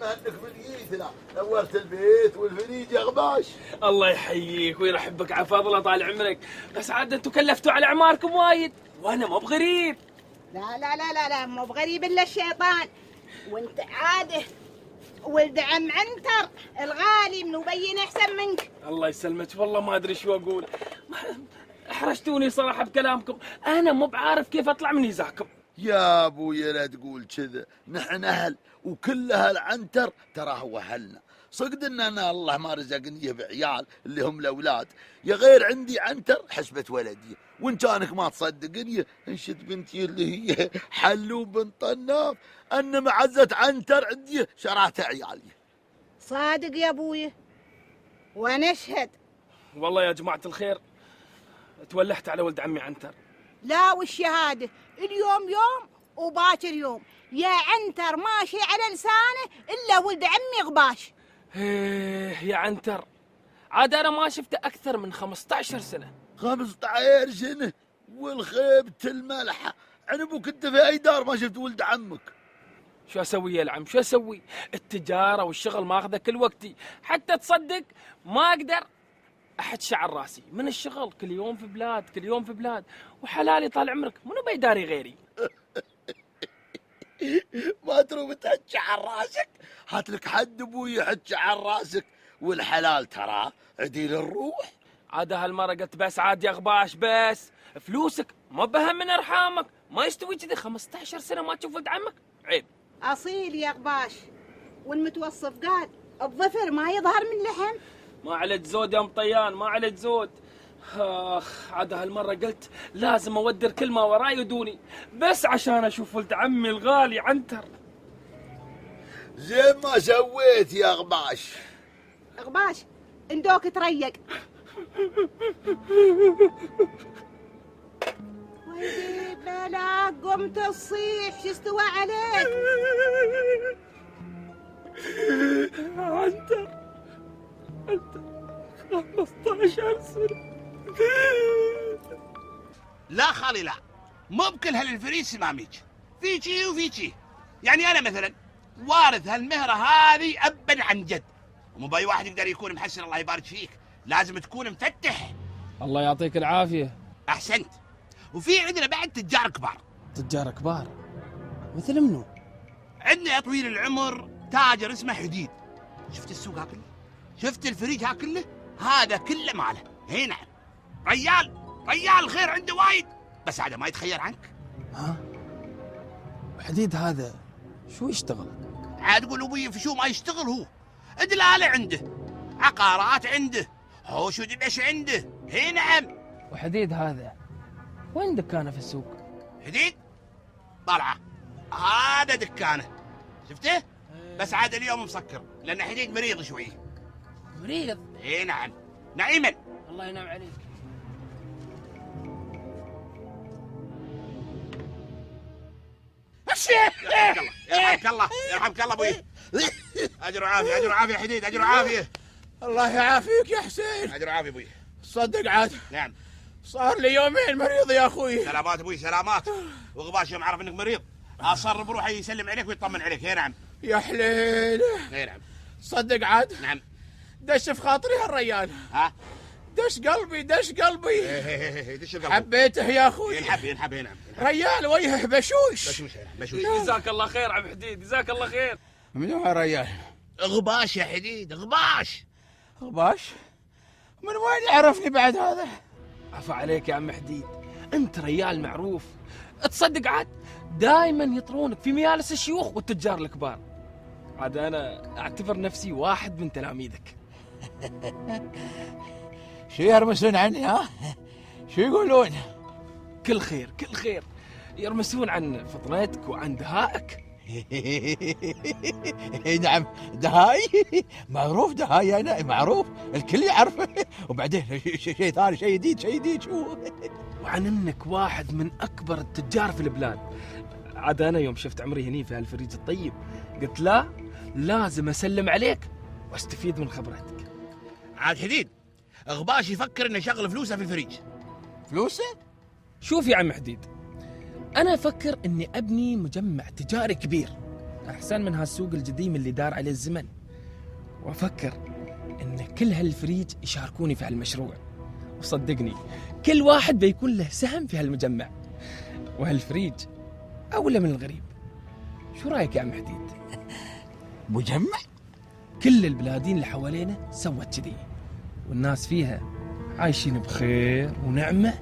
انك بديتنا نورت البيت والفريج يا غباش. الله يحييك ويرحب بك على فضله طال عمرك، بس عاد انتم كلفتوا على اعماركم وايد وانا مو بغريب. لا لا لا لا لا مو بغريب الا الشيطان، وانت عاده ولد عم عنتر الغالي من وبين احسن منك. الله يسلمك، والله ما ادري شو اقول، احرجتوني صراحه بكلامكم، انا مو بعارف كيف اطلع من نزاعكم. يا ابويا لا تقول كذا، نحن اهل وكل اهل عنتر ترى هو اهلنا. صدق ان انا الله ما رزقني بعيال اللي هم الاولاد، يا غير عندي عنتر حسبة ولدي، وان كانك ما تصدقني انشد بنتي اللي هي حلو بنت طناف ان معزة عنتر عندي شرات عيالي. صادق يا ابويا وانا اشهد. والله يا جماعه الخير تولحت على ولد عمي عنتر. لا والشهاده اليوم يوم وباكر يوم، يا عنتر ماشي على لسانه الا ولد عمي غباش. ايه يا عنتر، عاد انا ما شفته اكثر من 15 سنه. 15 سنة والخيبة الملحة، عنبك انت في اي دار ما شفت ولد عمك. شو اسوي يا العم، شو اسوي؟ التجاره والشغل ماخذه كل وقتي، حتى تصدق ما اقدر احد شعر راسي من الشغل، كل يوم في بلاد كل يوم في بلاد، وحلالي طال عمرك منو بيداري غيري؟ ما تروح تحج على راسك، هات لك حد ابوي يحج على راسك، والحلال ترى عديل الروح. عاد هالمره قلت بس عاد يا غباش، بس فلوسك ما بهم من ارحامك، ما يستوي كذي 15 سنه ما تشوف ولد عمك، عيب. اصيل يا غباش، والمتوصف قال الظفر ما يظهر من لحم. ما عليك زود يا مطيان، ما عليك زود. عاد هالمره قلت لازم اودر كل ما وراي ودوني بس عشان اشوف ولد عمي الغالي عنتر. زين ما سويت يا غباش. غباش اندوك تريق. ويلي بلاك قمت تصيح، شو استوى عليك؟ عنتر 15 سنة. لا خالي لا، مو بكل هالفريس ماميك، فيكي وفيكي. يعني انا مثلا وارث هالمهره هذه ابا عن جد، ومو باي واحد يقدر يكون محسن. الله يبارك فيك، لازم تكون مفتح. الله يعطيك العافية. احسنت. وفي عندنا بعد تجار كبار. تجار كبار مثل منو؟ عندنا يا طويل العمر تاجر اسمه حديد. شفت السوق ها كله؟ شفت الفريج ها كله؟ هذا كله ماله. اي نعم، ريال خير عنده وايد، بس هذا ما يتخير عنك. ها؟ حديد هذا شو يشتغل؟ عاد قول ابوي في شو ما يشتغل هو؟ دلاله عنده، عقارات عنده، حوش ودبش عنده. اي نعم. وحديد هذا وين دكانه في السوق؟ حديد طلعه، هذا دكانه، شفته؟ بس عاد اليوم مسكر لان حديد مريض شوي. مريض؟ اي نعم، نعيما. الله ينعم عليك. يرحمك الله يرحمك الله ابوي. اجر وعافيه، اجر وعافيه حديد، اجر وعافيه. الله يعافيك يا حسين. اجر وعافيه ابوي. صدق عاد نعم، صار لي يومين مريض يا اخوي. سلامات ابوي سلامات. وغباش يوم عرف انك مريض اصر بروحه يسلم عليك ويطمن عليك. اي نعم. يا حليله. اي نعم. صدق عاد. نعم. دش في خاطري هالريال. ها؟ دش قلبي دش قلبي. ايه دش القلب. حبيته يا اخوي. ينحب. نعم. ريال وجهه بشوش. بشوش. جزاك الله خير عم حديد، جزاك الله خير. منو هالريال؟ غباش يا حديد، غباش. غباش؟ من وين يعرفني بعد هذا؟ عفا عليك يا عم حديد، انت ريال معروف. تصدق عاد دائما يطرونك في مجالس الشيوخ والتجار الكبار. عاد انا اعتبر نفسي واحد من تلاميذك. شو يرمسون عني ها؟ شو يقولون؟ كل خير كل خير، يرمسون عن فطنتك وعن دهائك. نعم دهاي، معروف دهاي انا معروف، الكل يعرفه. وبعدين شيء ثاني، شيء جديد شو؟ وعن انك واحد من اكبر التجار في البلاد. عاد انا يوم شفت عمري هني في هالفريج الطيب قلت لا، لازم اسلم عليك واستفيد من خبرتك. عاد حديد غباش يفكر انه يشغل فلوسه في الفريج. فلوسه؟ شوف يا عم حديد، انا افكر اني ابني مجمع تجاري كبير، أحسن من هالسوق القديم اللي دار عليه الزمن. وأفكر إن كل هالفريج يشاركوني في هالمشروع، وصدقني كل واحد بيكون له سهم في هالمجمع، وهالفريج أولى من الغريب. شو رأيك يا عم حديد؟ مجمع؟ كل البلادين اللي حوالينا سوت كذي، والناس فيها عايشين بخير ونعمة